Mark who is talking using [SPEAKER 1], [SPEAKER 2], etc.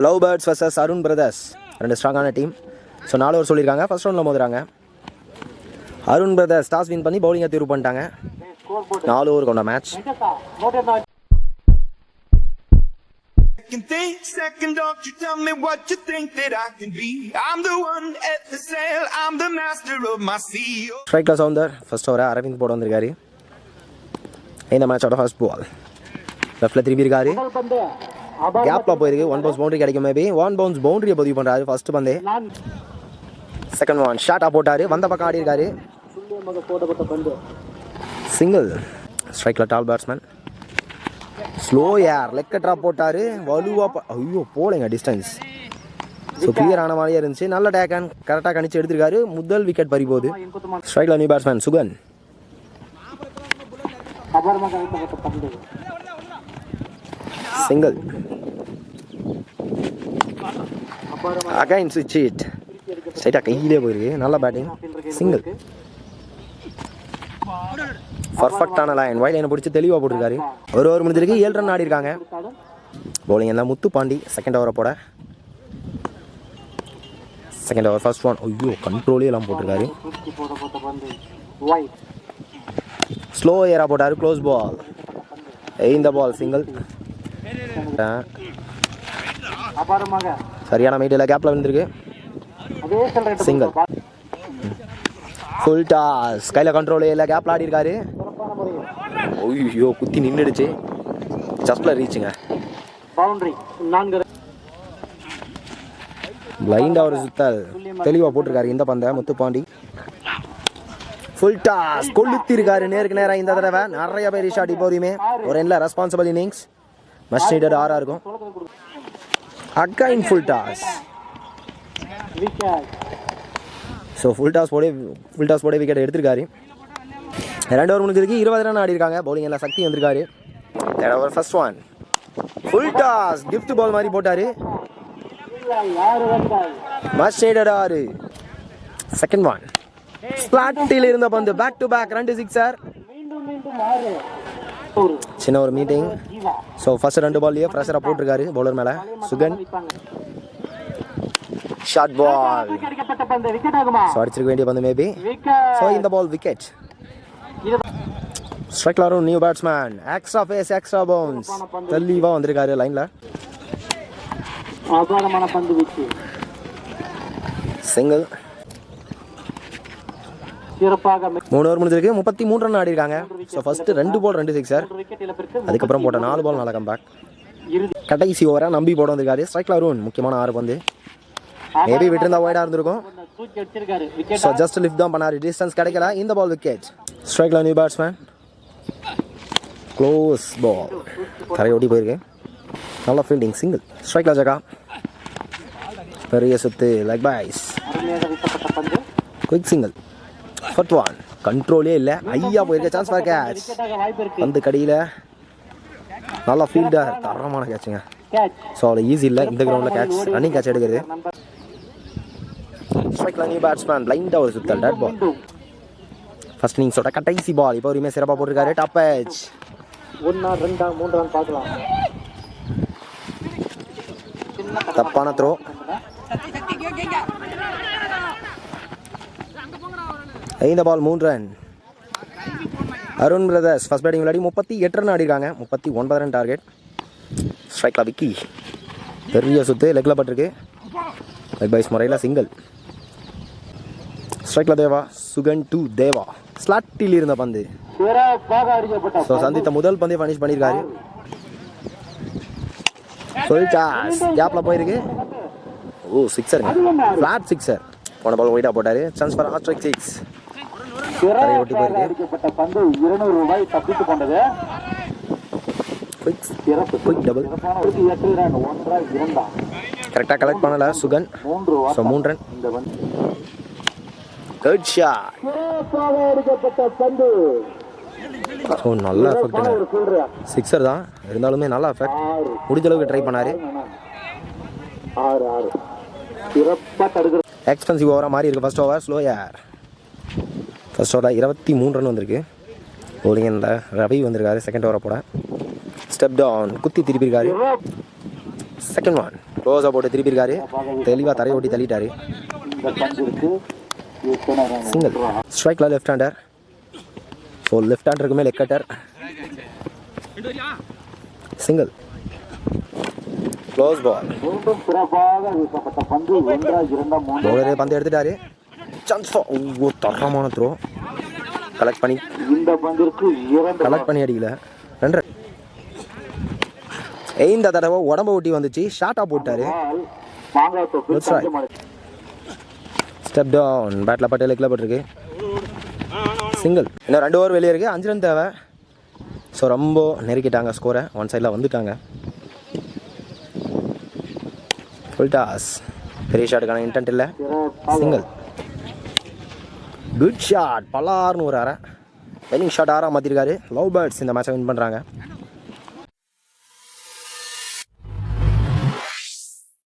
[SPEAKER 1] Love birds vs Arun brothers ரெண்டு ஸ்ட்ராங்கான team. So 4 over சொல்லியிருக்காங்க. ஃபர்ஸ்ட் ரவுண்டில் மோதுறாங்க. அருண் பிரதர்ஸ் டாஸ் வின் பண்ணி பவுலிங்கை தேர்வு பண்ணிட்டாங்க. 4 ஓவர் கொண்ட match.
[SPEAKER 2] Second, don't you tell me what you think that I can be. I'm the one at the sail, I'm the master of my sea.
[SPEAKER 1] ஸ்ட்ரைக்ல Soundar first ஓவரை அரவிந்த் போட வந்திருக்காரு. இந்த மேட்சோட ஃபர்ஸ்ட் பால் லெஃப்ட்ல திரும்பி இருக்காரு. கேப்ல போயிருக்கு. 1 பவுன்ஸ் பவுண்டரி கிடைக்கும். மேபி 1 பவுன்ஸ் பவுண்டரியை பதிவு பண்றாரு ஃபர்ஸ்ட் பந்தே. செகண்ட் ஒன் ஷார்ட்டா போட்டாரு. வந்த பக்கம் ஆடி இருக்காரு. சிங்கிள். ஸ்ட்ரைக்ல tall batsman. Slower leg drop போட்டாரு. வலுவா ஐயோ போலங்க டிஸ்டன்ஸ். ஸோ கிளியர் ஆன மாதிரியே இருந்துச்சு. நல்ல டேக் அண்ட் கரெக்டாக கணிச்சு எடுத்திருக்காரு. முதல் விக்கெட் பறி போகுது. ஸ்ட்ரைக்ல new batsman Sugan. Single. Again ஸ்விட்ச் ஹிட். ஸ்ட்ரைட்டாக கையிலே போயிருக்கு. நல்ல பேட்டிங். சிங்கிள். பர்ஃபெக்டான லைன். வைட் லைனை பிடிச்சி தெளிவாக போட்டிருக்காரு. ஒரு ஓவர் முடிஞ்சிருக்கு. 7 ரன் ஆடி இருக்காங்க. பவுலிங் எல்லாம் முத்து பாண்டி செகண்ட் ஓவரை போட. Second over first one. ஐயோ கண்ட்ரோலே எல்லாம் போட்டிருக்காரு. ஸ்லோ ஏரா போட்டாரு. Close ball. இந்த பால் சிங்கிள். சரியான மைட்டில் கேப்ல வந்துருக்கு. சிங்கிள். Full toss. கையில் கண்ட்ரோலே இல்லை. கேப்ல ஆடி இருக்காரு. ஐயோ குத்தி நின்றுடுச்சு. ஜஸ்ட்ல ரீச்சுங்க. பிளைண்டா ஒரு சுத்தல் தெளிவாக போட்டிருக்காரு இந்த பந்தை முத்துப்பாண்டி. Full toss. கொளுத்தி இருக்காரு நேருக்கு நேரம். இந்த தடவை நிறைய பேர் ஷாட். இப்போதையுமே ஒரு எண்ணில் ரெஸ்பான்சிபிள் இன்னிங்ஸ். மஸ்ட் நீடட் 6 இருக்கும். Again full toss. So full toss போட விக்கெட் எடுத்திருக்காரு. 2 ஓவர் முடிஞ்சிருக்கு. 20 ரன் ஆடி இருக்காங்க. பவுலிங் எல்லாம் சக்தி வந்திருக்காரு. Third over first one. Full toss. Gift ball மாதிரி போட்டாரு. Must needed 6. Second one. ஸ்பிளாட்டில் இருந்த பந்து பேக் டு பேக் 2 சிக்ஸர். சின்ன ஒரு மீட்டிங். ஸோ ஃபர்ஸ்ட் 2 பால்லையே ப்ரெஷராக போட்டிருக்காரு பவுலர் மேலே சுகன். Short ball. ஸோ அடிச்சிருக்க வேண்டிய பந்து மேபி. ஸோ இந்த பால் விக்கெட். ஸ்ட்ரைக்ல Arun new batsman. Extra pace extra bounce. தெளிவாக வந்திருக்காரு லைனில். சிங்கிள். 3 ஓவர் முடிஞ்சிருக்கு. 33 ரன் ஆடி இருக்காங்க. ஸோ ஃபர்ஸ்ட் 2 பால் 2 சிக்ஸர். அதுக்கப்புறம் போட்ட 4 பால் நல்ல கம்பேக். கடைசி ஓவரை நம்பி போட வந்திருக்காரு. ஸ்ட்ரைக்ல அருண் முக்கியமான 6 பந்து. மேபி விட்டுருந்தா ஒய்டா இருந்திருக்கும். ஸோ ஜஸ்ட் லிஃப்ட் தான் பண்ணாரு. டிஸ்டன்ஸ் கிடைக்கல. இந்த பால் விக்கெட். ஸ்ட்ரைக்ல நியூ பேட்ஸ்மேன். Close ball. கரை ஓடி போயிருக்கு. நல்ல ஃபீல்டிங். சிங்கிள். ஸ்ட்ரைக்ல ஜகா. பெரிய சுத்து leg byes. Quick single. First one. கண்ட்ரோலே இல்லை. ஐயா போயிருக்க. Chance for catch. வந்து கடியில் நல்லா ஃபீல்டர். தரமான கேட்சுங்க. ஸோ அவ்வளோ ஈஸி இல்லை இந்த கிரவுண்டில் கேட்ச் ரன்னிங் கேட்ச் எடுக்கிறது. ஸ்ட்ரைக்ல நியூ பேட்ஸ்மேன். பிளைண்டாக ஒரு சுத்தல் டேட் பால். ஃபர்ஸ்ட் இன்னிங்ஸோட கடைசி பால். இப்போ வரையுமே சிறப்பாக போட்டிருக்காரு. Top batch. 1 2 3 ரன் பார்க்கலாம். தப்பான த்ரோ. இந்த ball 3 run. Arun brothers first batting விளையாடி 38 ரன் ஆடிருக்காங்க. 39 ரன் டார்கெட். ஸ்ட்ரைக்ல விக்கி. பெரிய சுத்து லெக்ல பட்டிருக்கு. லெக் பைஸ் முறையில் சிங்கிள். ஸ்ட்ரைக்ல தேவா. சுகன் டு தேவா. ஸ்லாட்டில் இருந்த பந்து. ஸோ சந்தித்த முதல் பந்தை ஃபினிஷ் பண்ணியிருக்காரு. Full toss. கேப்ல போயிருக்கு. ஓ சிக்ஸருங்க. Flat sixer. போன பால் ஒயிட்டா போட்டாரு. Chance for hattrick 6. ஓட்டி போயிருக்கு. Quick double. கரெக்டாக கலெக்ட் பண்ணல Sugan. So 3 run. Good shot. So நல்ல எஃபெக்ட்டுங்க. சிக்ஸர் தான் இருந்தாலுமே நல்ல எஃபெக்ட். முடிஞ்ச அளவுக்கு ட்ரை பண்ணாரு. எக்ஸ்பென்சிவ் ஓவராக மாறி இருக்கு. ஃபர்ஸ்ட் ஓவர் ஸ்லோ ஏர். ஃபர்ஸ்ட் ஓவரில் 23 ரன் வந்திருக்கு. பவுலிங் ரவி வந்திருக்காரு செகண்ட் ஓவரை போட. Step down. குத்தி திருப்பியிருக்காரு. Second one. க்ளோஸாக போட்டு திருப்பி இருக்காரு. தெளிவாக தரையை ஓட்டி தள்ளிட்டாரு. சிங்கிள். ஸ்ட்ரைக்கில் லெஃப்ட் ஹேண்டர். ஸோ லெஃப்ட் ஹேண்டருக்குமே leg cutter. Single. Close ball. பவுலரே பந்து எடுத்துட்டாரு. சான்ஸ் தரமான த்ரோ. கலெக்ட் பண்ணி அடிக்கல. 2 இந்த தடவை உடம்ப ஒட்டி வந்துச்சு. ஷார்ட்டாக போட்டாரு. Step down. பேட்டில் பட்டு லெக்கில் பட்டிருக்கு. சிங்கிள். இன்னும் 2 ஓவர் வெளியே இருக்குது. 5 ரன் தேவை. ஸோ ரொம்ப நெருக்கிட்டாங்க ஸ்கோரை. ஒன் சைடில் வந்துட்டாங்க. Full toss. பெரிய ஷாட்டுக்கான இன்டென்ட் இல்லை. சிங்கிள். Good shot. பலார்னு ஒரு அரை. வெல்லிங் ஷாட் 6 மாற்றிருக்காரு. லவ் பேர்ட்ஸ் இந்த மேட்சை வின் பண்ணுறாங்க.